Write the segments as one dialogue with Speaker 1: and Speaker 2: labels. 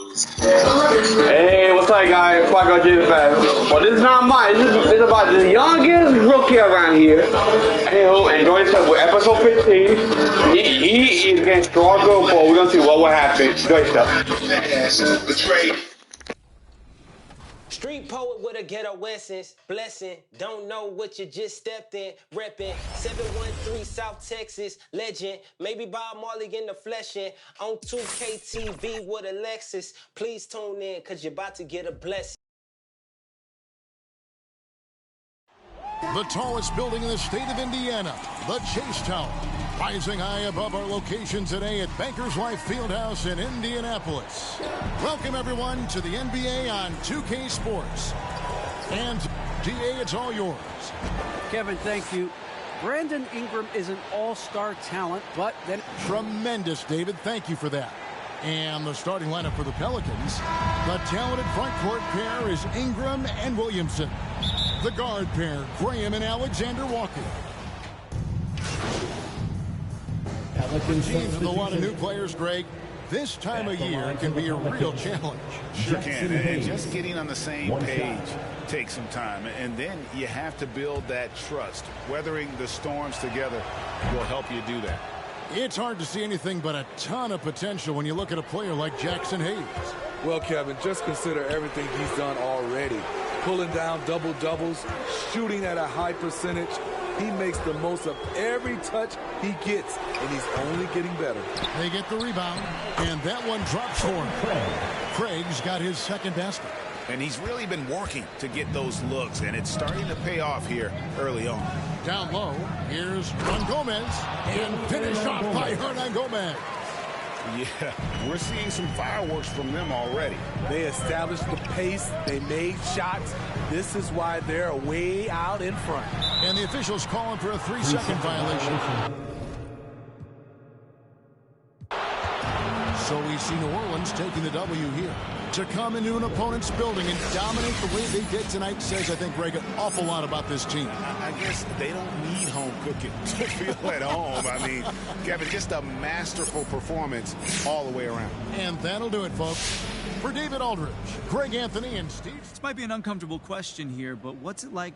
Speaker 1: Hey, what's up, guys? Quaco Jim Fast. Well, this is not mine. This is about the youngest rookie around here. Anywho, enjoy yourself with episode 15. He is getting stronger, but we're gonna see what will happen. Enjoy yourself.
Speaker 2: Street poet with a ghetto essence, blessing. Don't know what you just stepped in, reppin'. 713 South Texas, legend. Maybe Bob Marley in the flesh in. On 2K TV with a Lexus. Please tune in, cause you're about to get a blessing.
Speaker 3: The tallest building in the state of Indiana, the Chase Tower, rising high above our location today at Bankers Life Fieldhouse in Indianapolis. Welcome, everyone, to the NBA on 2K Sports. And, DA, it's all yours.
Speaker 4: Kevin, thank you. Brandon Ingram is an all-star talent, but then...
Speaker 3: Tremendous, David. Thank you for that. And the starting lineup for the Pelicans, the talented front court pair is Ingram and Williamson. The guard pair, Graham and Alexander Walker. Teams with a lot of new players, Greg. This time of year can be a real challenge.
Speaker 5: Sure can. And just getting on the same page takes some time. And then you have to build that trust. Weathering the storms together will help you do that.
Speaker 3: It's hard to see anything but a ton of potential when you look at a player like Jackson Hayes.
Speaker 6: Well, Kevin, just consider everything he's done already. Pulling down double-doubles, shooting at a high percentage. He makes the most of every touch he gets, and he's only getting better.
Speaker 3: They get the rebound, and that one drops for him. Craig's got his second basket.
Speaker 5: And he's really been working to get those looks, and it's starting to pay off here early on.
Speaker 3: Down low, here's Hernan Gomez, and finished off by Hernan Gomez.
Speaker 5: Yeah, we're seeing some fireworks from them already.
Speaker 6: They established the pace. They made shots. This is why they're way out in front.
Speaker 3: And the officials calling for a 3-second violation. So we see New Orleans taking the W here. To come into an opponent's building and dominate the way they did tonight says, I think, Greg, an awful lot about this team.
Speaker 5: I guess they don't need home cooking to feel at home. I mean, Kevin, just a masterful performance all the way around.
Speaker 3: And that'll do it, folks. For David Aldridge, Greg Anthony, and Steve.
Speaker 7: This might be an uncomfortable question here, but what's it like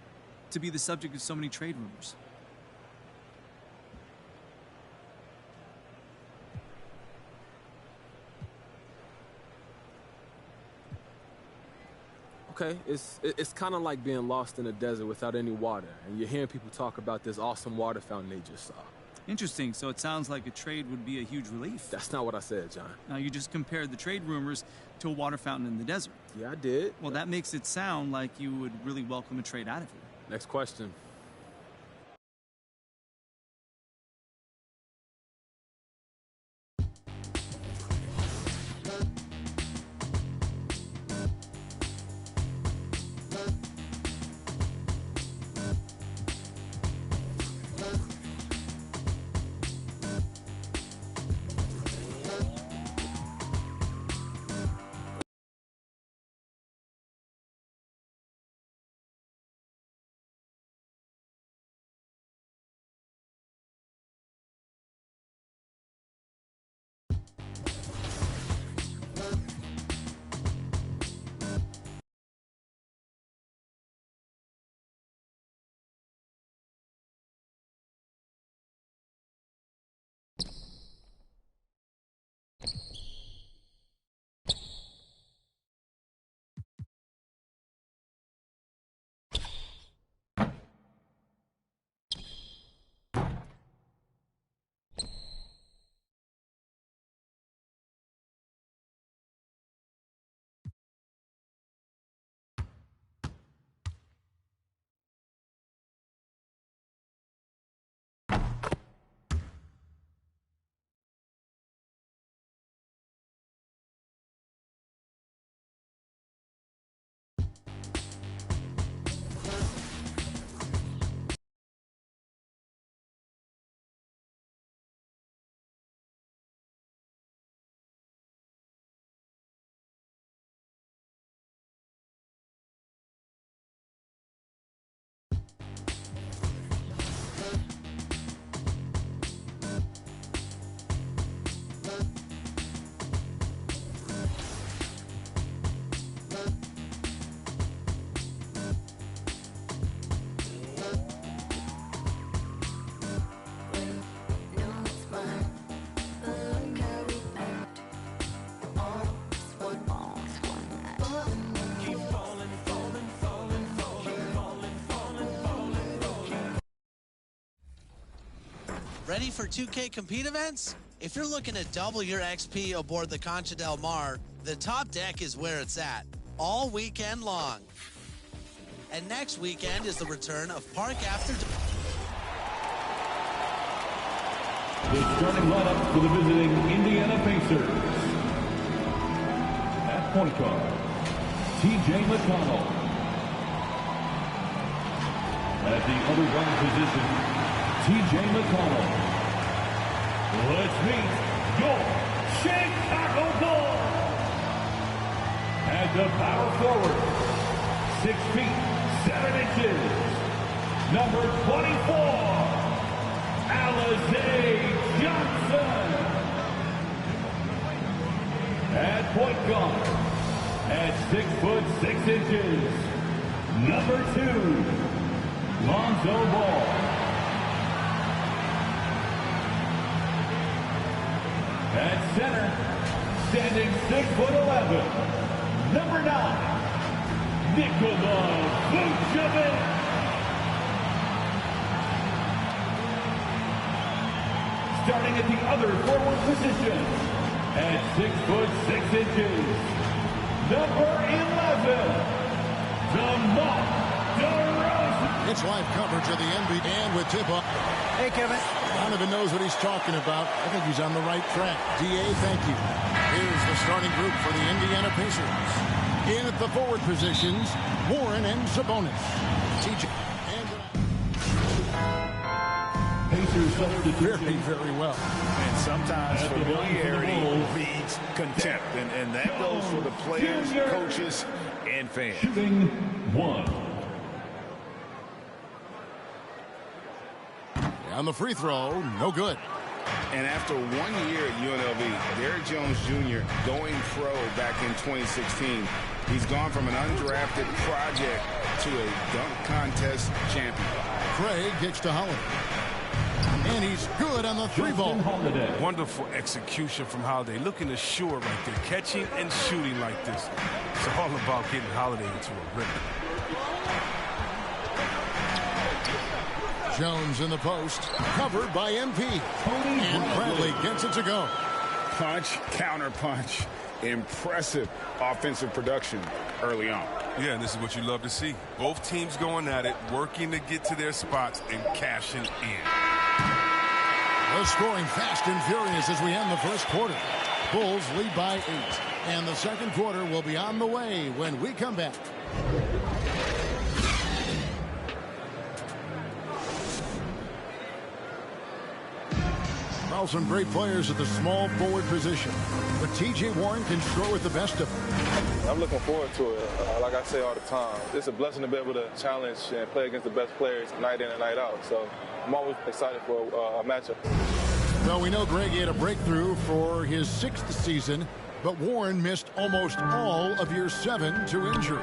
Speaker 7: to be the subject of so many trade rumors?
Speaker 8: Okay, it's kind of like being lost in a desert without any water, and you're hearing people talk about this awesome water fountain they just saw.
Speaker 7: Interesting. So it sounds like a trade would be a huge relief.
Speaker 8: That's not what I said, John.
Speaker 7: Now, you just compared the trade rumors to a water fountain in the desert.
Speaker 8: Yeah, I did.
Speaker 7: Well, that makes it sound like you would really welcome a trade out of here.
Speaker 8: Next question.
Speaker 9: Ready for 2K Compete events? If you're looking to double your XP aboard the Concha del Mar, the top deck is where it's at, all weekend long. And next weekend is the return of Park After Dark.
Speaker 10: The starting lineup for the visiting Indiana Pacers. At point guard, T.J. McConnell. At the other guard position, T.J. McConnell. Let's meet your Chicago Bulls. At the power forward, 6 feet, 7 inches, number 24, Alize Johnson. At point guard, at 6 foot 6 inches, number 2, Lonzo Ball. At center, standing 6 foot 11, number 9, Nikola Vucevic. Starting at the other forward position, at 6 foot 6 inches, number 11, DeMar DeRozan.
Speaker 3: It's live coverage of the NBA and with tip-off.
Speaker 4: Hey, Kevin.
Speaker 3: Donovan knows what he's talking about. I think he's on the right track. D.A., thank you. Here's the starting group for the Indiana Pacers. In at the forward positions, Warren and Sabonis. TJ and
Speaker 10: Pacers
Speaker 3: very, very well.
Speaker 5: And sometimes familiarity breeds contempt. And that goes for the players, coaches, and fans.
Speaker 10: Shooting 1.
Speaker 3: On the free throw, no good.
Speaker 5: And after 1 year at UNLV, Derrick Jones Jr. going pro back in 2016, he's gone from an undrafted project to a dunk contest champion.
Speaker 3: Craig gets to Holiday. And he's good on the 3-ball.
Speaker 11: Wonderful execution from Holiday. Looking assured right there. Catching and shooting like this. It's all about getting Holiday into a rhythm.
Speaker 3: Jones in the post, covered by MP. And Bradley gets it to go.
Speaker 5: Punch, counter punch. Impressive offensive production early on.
Speaker 11: Yeah, and this is what you love to see. Both teams going at it, working to get to their spots and cashing in.
Speaker 3: We're scoring fast and furious as we end the first quarter. Bulls lead by 8. And the second quarter will be on the way when we come back. Some great players at the small forward position, but T.J. Warren can score with the best of them.
Speaker 12: I'm looking forward to it. Like I say all the time, it's a blessing to be able to challenge and play against the best players night in and night out. So I'm always excited for a matchup.
Speaker 3: Well, we know Greg had a breakthrough for his 6th season, but Warren missed almost all of year 7 to injury.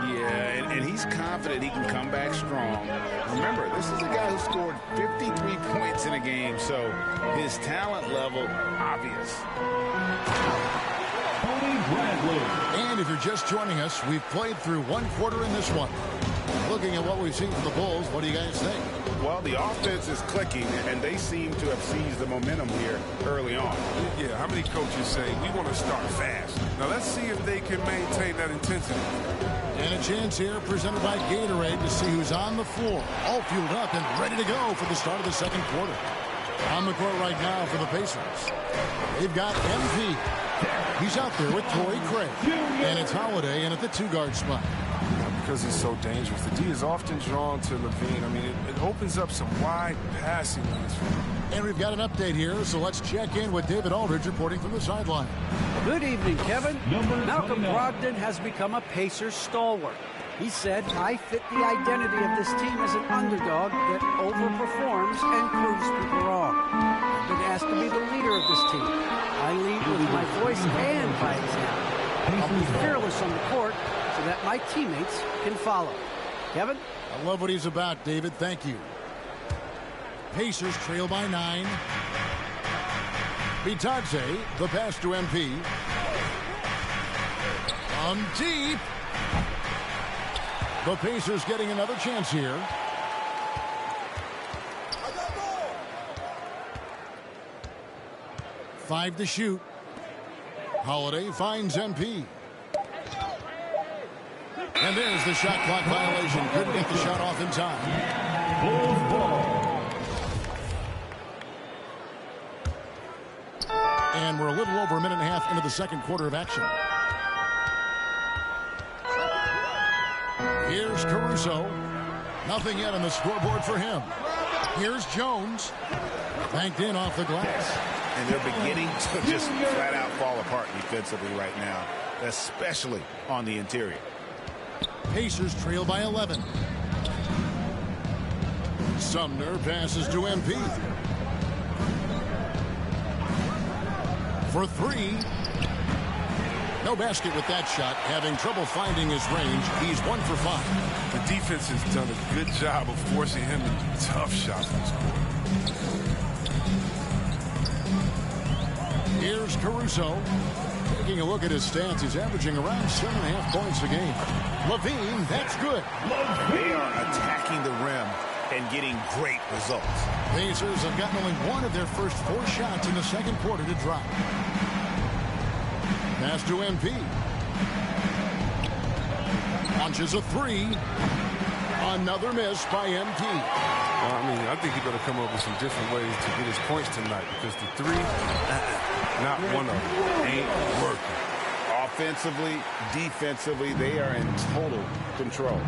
Speaker 5: Yeah, and he's confident he can come back strong. Remember, this is a guy who scored 53 points in a game, so his talent level obvious.
Speaker 3: And if you're just joining us, we've played through 1 quarter in this one. Looking at what we've seen from the Bulls, what do you guys think?
Speaker 5: Well, the offense is clicking, and they seem to have seized the momentum here early on.
Speaker 11: Yeah, how many coaches say, we want to start fast? Now, let's see if they can maintain that intensity.
Speaker 3: And a chance here presented by Gatorade to see who's on the floor. All fueled up and ready to go for the start of the second quarter. On the court right now for the Pacers. They've got MP. He's out there with Torrey Craig. And it's Holiday in at the 2-guard spot.
Speaker 11: Because he's so dangerous, the D is often drawn to LaVine. I mean, it opens up some wide passing lanes for him.
Speaker 3: And we've got an update here, so let's check in with David Aldridge reporting from the sideline.
Speaker 4: Good evening, Kevin. Malcolm Brogdon has become a Pacers stalwart. He said, I fit the identity of this team as an underdog that overperforms and proves people wrong. I've been asked to be the leader of this team. I lead with my voice and by example. I'll be fearless on the court so that my teammates can follow. Kevin?
Speaker 3: I love what he's about, David. Thank you. Pacers trail by 9. Bitadze, the pass to MP. Deep. The Pacers getting another chance here. 5 to shoot. Holiday finds MP. And there's the shot clock violation. Couldn't get the shot off in time.
Speaker 10: Bulls ball.
Speaker 3: And we're a little over a minute and a half into the second quarter of action. Here's Caruso. Nothing yet on the scoreboard for him. Here's Jones. Banked in off the glass.
Speaker 5: And they're beginning to just flat out fall apart defensively right now, especially on the interior.
Speaker 3: Pacers trail by 11. Sumner passes to MP. For 3. No basket with that shot. Having trouble finding his range. He's 1 for 5.
Speaker 11: The defense has done a good job of forcing him into tough shots this quarter.
Speaker 3: Here's Caruso. Taking a look at his stats, he's averaging around 7.5 points a game. Levine, that's good.
Speaker 5: They are attacking the rim and getting great results.
Speaker 3: Pacers have gotten only 1 of their first 4 shots in the second quarter to drop. Pass to MP. Launches a 3. Another miss by MP.
Speaker 11: Well, I mean, I think he better come up with some different ways to get his points tonight, because the 3, not one of them, ain't working.
Speaker 5: Offensively, defensively, they are in total control.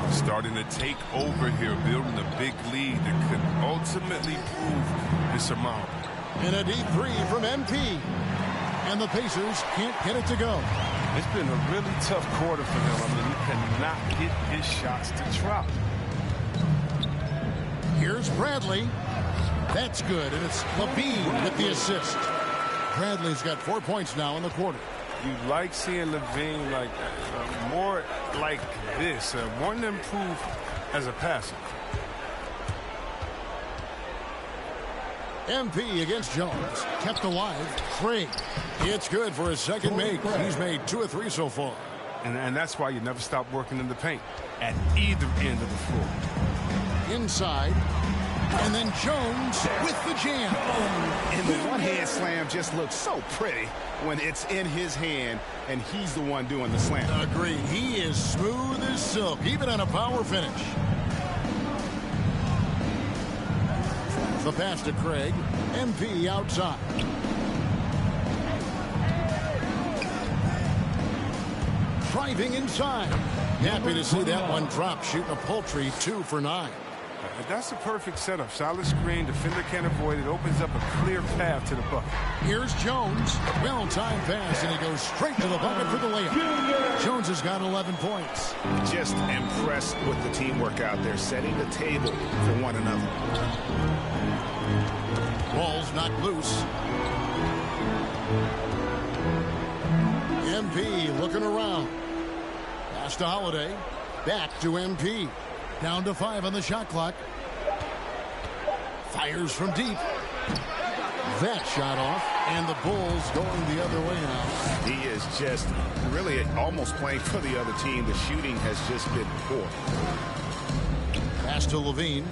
Speaker 11: Starting to take over here, building a big lead that could ultimately prove insurmountable.
Speaker 3: And a deep 3 from MP. And the Pacers can't get it to go.
Speaker 11: It's been a really tough quarter for him. I mean, he cannot get his shots to drop.
Speaker 3: Here's Bradley. That's good, and it's Levine with the assist. Bradley's got 4 points now in the quarter.
Speaker 11: You like seeing Levine like more like this, wanting to improve as a passer.
Speaker 3: MP against Jones. Kept alive. Craig. It's good for his second make. He's made 2 of 3 so far.
Speaker 11: And that's why you never stop working in the paint at either end of the floor.
Speaker 3: Inside. And then Jones with the jam.
Speaker 5: And the one-hand slam just looks so pretty when it's in his hand and he's the one doing the slam.
Speaker 3: Agreed. He is smooth as silk, even on a power finish. The pass to Craig. MP outside. Driving inside. Happy to see that one drop, shooting a paltry 2 for 9.
Speaker 11: That's a perfect setup. Solid screen. Defender can't avoid it. Opens up a clear path to the bucket.
Speaker 3: Here's Jones. Well-timed pass, and he goes straight to the bucket for the layup. Jones has got 11 points.
Speaker 5: Just impressed with the teamwork out there, setting the table for one another.
Speaker 3: Ball's knocked loose. MP looking around. Pass to Holiday. Back to MP. Down to 5 on the shot clock. Fires from deep. That shot off. And the Bulls going the other way now.
Speaker 5: He is just really almost playing for the other team. The shooting has just been poor.
Speaker 3: Pass to Levine.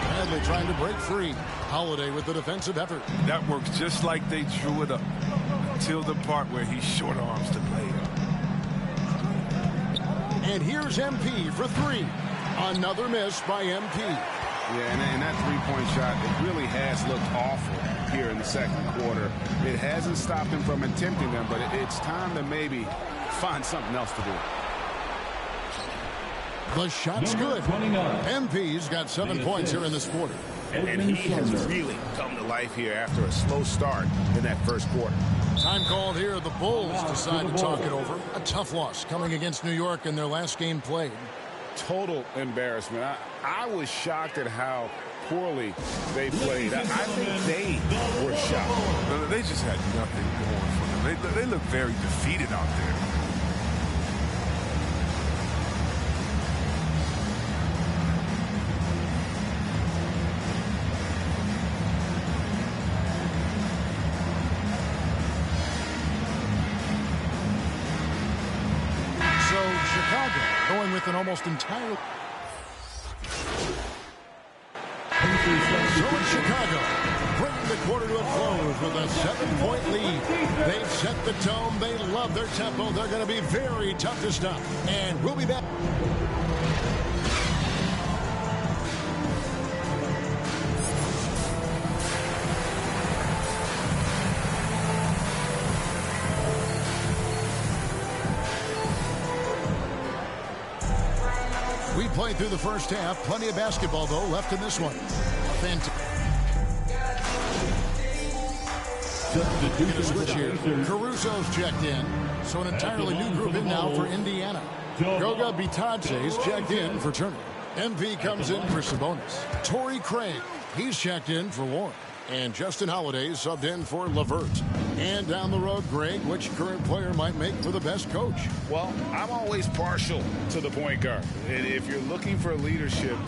Speaker 3: Bradley trying to break free. Holiday with the defensive effort.
Speaker 11: That works just like they drew it up until the part where he short arms the layup.
Speaker 3: And here's MP for 3. Another miss by MP.
Speaker 5: Yeah, and that three-point shot, it really has looked awful here in the second quarter. It hasn't stopped him from attempting them, but it's time to maybe find something else to do.
Speaker 3: The shot's good. MP's got 7 points here in this quarter.
Speaker 5: And he has really come to life here after a slow start in that first quarter.
Speaker 3: Time called here. The Bulls decide to talk it over. A tough loss coming against New York in their last game played.
Speaker 5: Total embarrassment. I was shocked at how poorly they played. I think they were shocked.
Speaker 11: They just had nothing going for them. They look very defeated out there.
Speaker 3: The going with an almost entirely... So in Chicago, bringing the quarter to a close with a 7-point lead. They've set the tone. They love their tempo. They're going to be very tough to stop. And we'll be back. We played through the first half. Plenty of basketball, though, left in this one. Get a switch here. Caruso's checked in. So an entirely new group in now for Indiana. Goga Bitadze's checked in for Turner. MP comes in for Sabonis. Torrey Craig, he's checked in for Warren. And Justin Holiday subbed in for LeVert. And down the road, Greg, which current player might make for the best coach?
Speaker 5: Well, I'm always partial to the point guard. And if you're looking for leadership,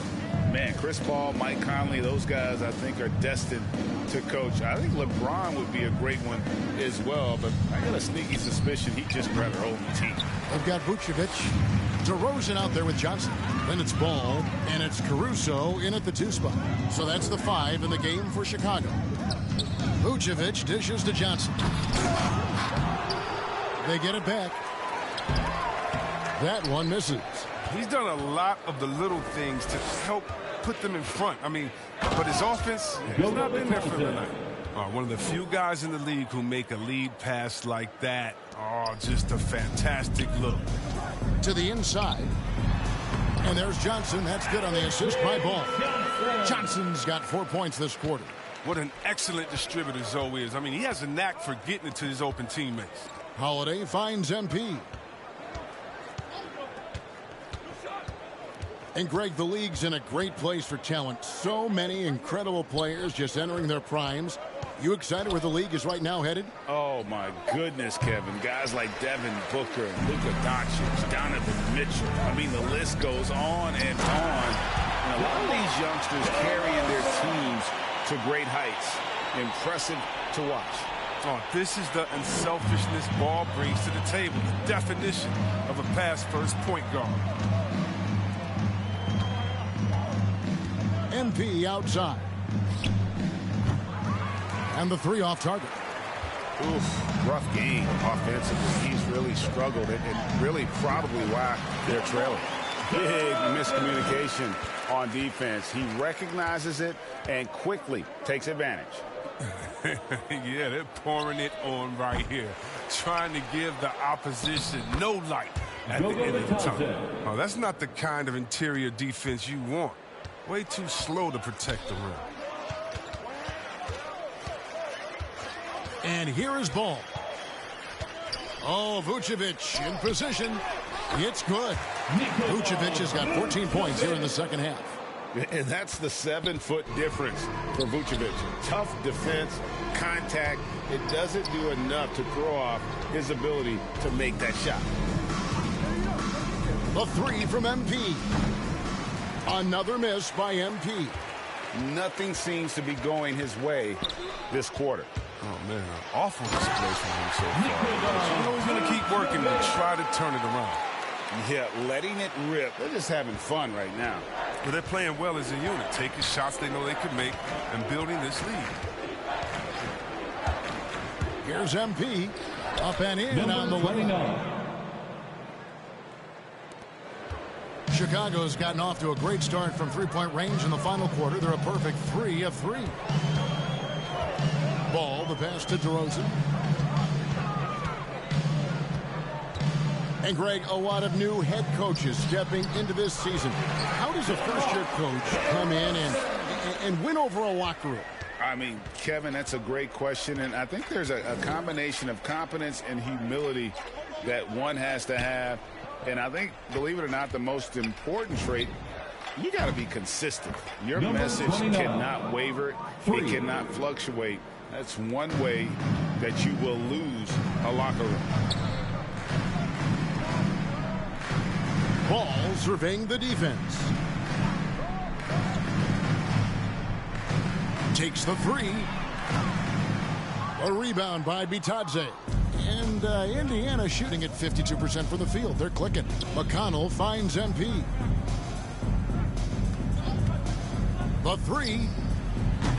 Speaker 5: man, Chris Paul, Mike Conley, those guys I think are destined to coach. I think LeBron would be a great one as well, but I got a sneaky suspicion he'd just rather own the team.
Speaker 3: They've got Vucevic, DeRozan out there with Johnson. Then it's Ball, and it's Caruso in at the 2 spot. So that's the 5 in the game for Chicago. Vucevic dishes to Johnson. They get it back. That one misses.
Speaker 11: He's done a lot of the little things to help put them in front. I mean, but his offense has not been there for the night. One of the few guys in the league who make a lead pass like that. Oh, just a fantastic look.
Speaker 3: To the inside. And there's Johnson. That's good on the assist by Ball. Johnson's got 4 points this quarter.
Speaker 11: What an excellent distributor Zoe is. I mean, he has a knack for getting it to his open teammates.
Speaker 3: Holiday finds MP. And Greg, the league's in a great place for talent. So many incredible players just entering their primes. You excited where the league is right now headed?
Speaker 5: Oh, my goodness, Kevin. Guys like Devin Booker, Luka Doncic, Donovan Mitchell. I mean, the list goes on and on. And a lot of these youngsters carrying their teams to great heights. Impressive to watch.
Speaker 11: Oh, this is the unselfishness Ball brings to the table. The definition of a pass-first point guard.
Speaker 3: MP outside. And the 3 off target.
Speaker 5: Oof, rough game offensively. He's really struggled and really probably why they're trailing. Big miscommunication on defense. He recognizes it and quickly takes advantage.
Speaker 11: Yeah, they're pouring it on right here. Trying to give the opposition no light at the end of the tunnel. Oh, that's not the kind of interior defense you want. Way too slow to protect the rim.
Speaker 3: And here is Ball. Oh, Vucevic in position. It's good. Vucevic has got 14 points here in the second half.
Speaker 5: And that's the 7-foot difference for Vucevic. Tough defense, contact. It doesn't do enough to throw off his ability to make that shot.
Speaker 3: The 3 from MP. Another miss by MP.
Speaker 5: Nothing seems to be going his way this quarter.
Speaker 11: Oh, man, an awful display from him so far. You know he's going to keep working to try to turn it around.
Speaker 5: Yeah, letting it rip. They're just having fun right now.
Speaker 11: But they're playing well as a unit, taking shots they know they could make and building this lead.
Speaker 3: Here's MP. Up and in on the way. Chicago's gotten off to a great start from 3-point range in the final quarter. They're a perfect 3 of 3. Ball, the pass to DeRozan. And Greg, a lot of new head coaches stepping into this season. How does a first-year coach come in and win over a locker room?
Speaker 5: I mean, Kevin, that's a great question. And I think there's a combination of competence and humility that one has to have. And I think, believe it or not, the most important trait, you got to be consistent. Your message cannot waver. It cannot fluctuate. That's one way that you will lose a locker room.
Speaker 3: Ball surveying the defense. Takes the 3. A rebound by Bitadze. And And Indiana shooting at 52% from the field. They're clicking. McConnell finds MP. The three.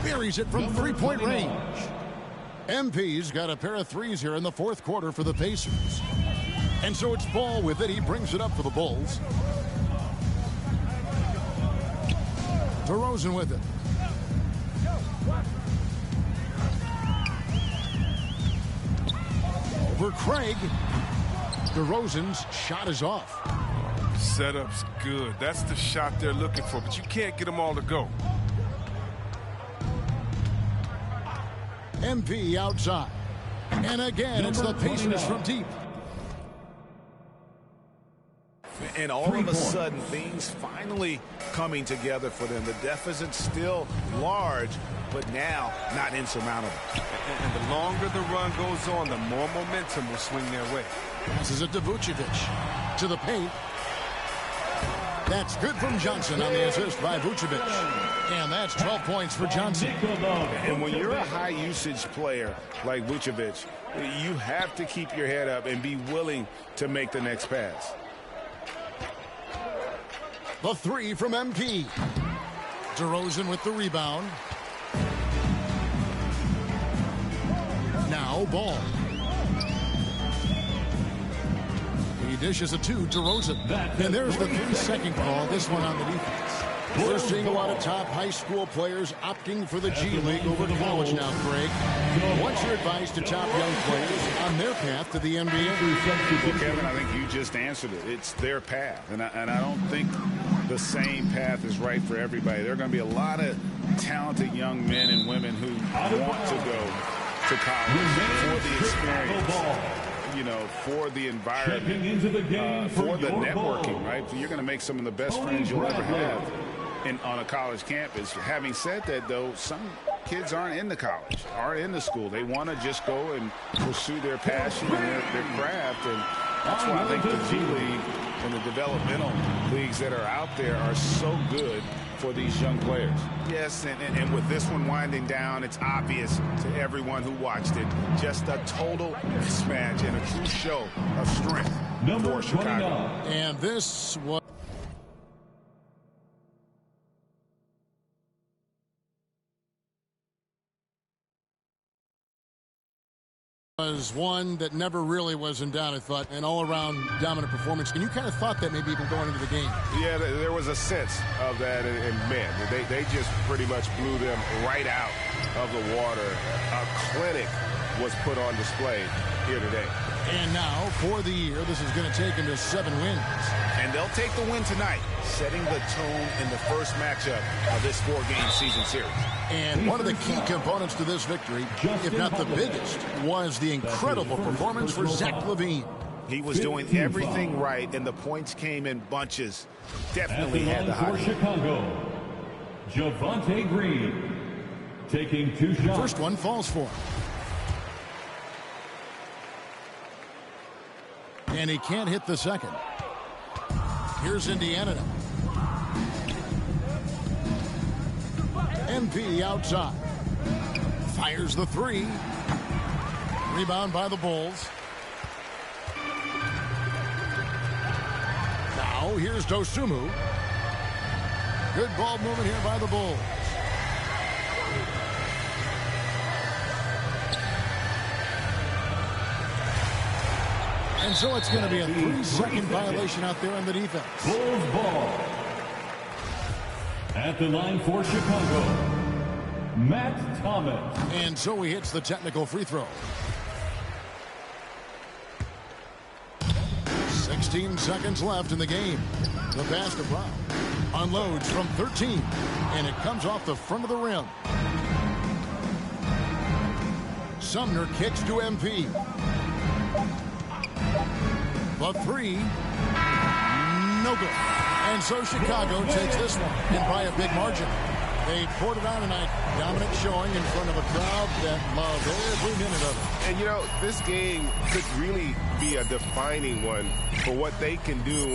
Speaker 3: Buries it from three-point range. MP's got a pair of threes here in the fourth quarter for the Pacers. And so it's Ball with it. He brings it up for the Bulls. DeRozan with it. Over Craig. DeRozan's shot is off.
Speaker 11: Setup's good. That's the shot they're looking for, but you can't get them all to go.
Speaker 3: MP outside. And again, it's the Pacers from deep.
Speaker 13: And all of a sudden, things finally coming together for them. The deficit's still large, but now not insurmountable.
Speaker 11: And the longer the run goes on, the more momentum will swing their way.
Speaker 3: Passes it to Vucevic. To the paint. That's good from Johnson on the assist by Vucevic. And that's 12 points for Johnson.
Speaker 5: And when you're a high-usage player like Vucevic, you have to keep your head up and be willing to make the next pass.
Speaker 3: The three from MP. DeRozan with the rebound. Now Ball. He dishes it to DeRozan. And there's the 3-second call. This one on the defense. We're seeing a lot of top high school players opting for the G League over college now, Craig. What's your advice to top young players on their path to the NBA?
Speaker 5: Well, Kevin, I think you just answered it. It's their path. And I don't think the same path is right for everybody. There are going to be a lot of talented young men and women who want to go to college for the experience. You know, for the environment, for the networking, right? You're going to make some of the best friends you'll ever have on a college campus. Having said that, though, some kids aren't into college, aren't into school. They want to just go and pursue their passion and their craft, and that's why I think the G League and the developmental leagues that are out there are so good for these young players. Yes, and with this one winding down, it's obvious to everyone who watched it, just a total mismatch and a true show of strength for Chicago.
Speaker 3: And this was one that never really was in doubt, I thought, an all-around dominant performance. And you kind of thought that maybe even going into the game.
Speaker 5: Yeah, there was a sense of that, and man, they just pretty much blew them right out of the water. A clinic was put on display here today.
Speaker 3: And now, for the year, this is going to take them to 7 wins.
Speaker 5: And they'll take the win tonight, setting the tone in the first matchup of this 4-game season series.
Speaker 3: And one of the key components to this victory, if not the biggest, was the incredible performance for Zach LaVine.
Speaker 5: He was doing everything right, and the points came in bunches. Definitely had the hot hand.
Speaker 10: Chicago, Javonte Green taking 2 shots.
Speaker 3: First one falls for him. And he can't hit the second. Here's Indiana now. MP outside. Fires the 3. Rebound by the Bulls. Now here's Dosunmu. Good ball movement here by the Bulls. And so it's going to be a 3-second violation out there on the defense.
Speaker 10: Bulls ball. At the line for Chicago, Matt Thomas.
Speaker 3: And so he hits the technical free throw. 16 seconds left in the game. The pass to Brown. Unloads from 13. And it comes off the front of the rim. Sumner kicks to MP. The 3. No good. And so Chicago takes this one, and by a big margin. They poured it on tonight. Dominant showing in front of a crowd that loved every minute of it.
Speaker 5: And, you know, this game could really be a defining one for what they can do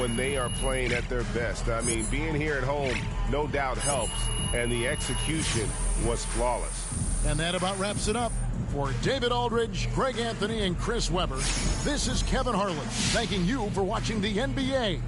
Speaker 5: when they are playing at their best. I mean, being here at home no doubt helps, and the execution was flawless.
Speaker 3: And that about wraps it up for For David Aldridge, Greg Anthony, and Chris Webber, this is Kevin Harlan thanking you for watching the NBA.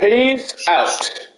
Speaker 1: Peace out.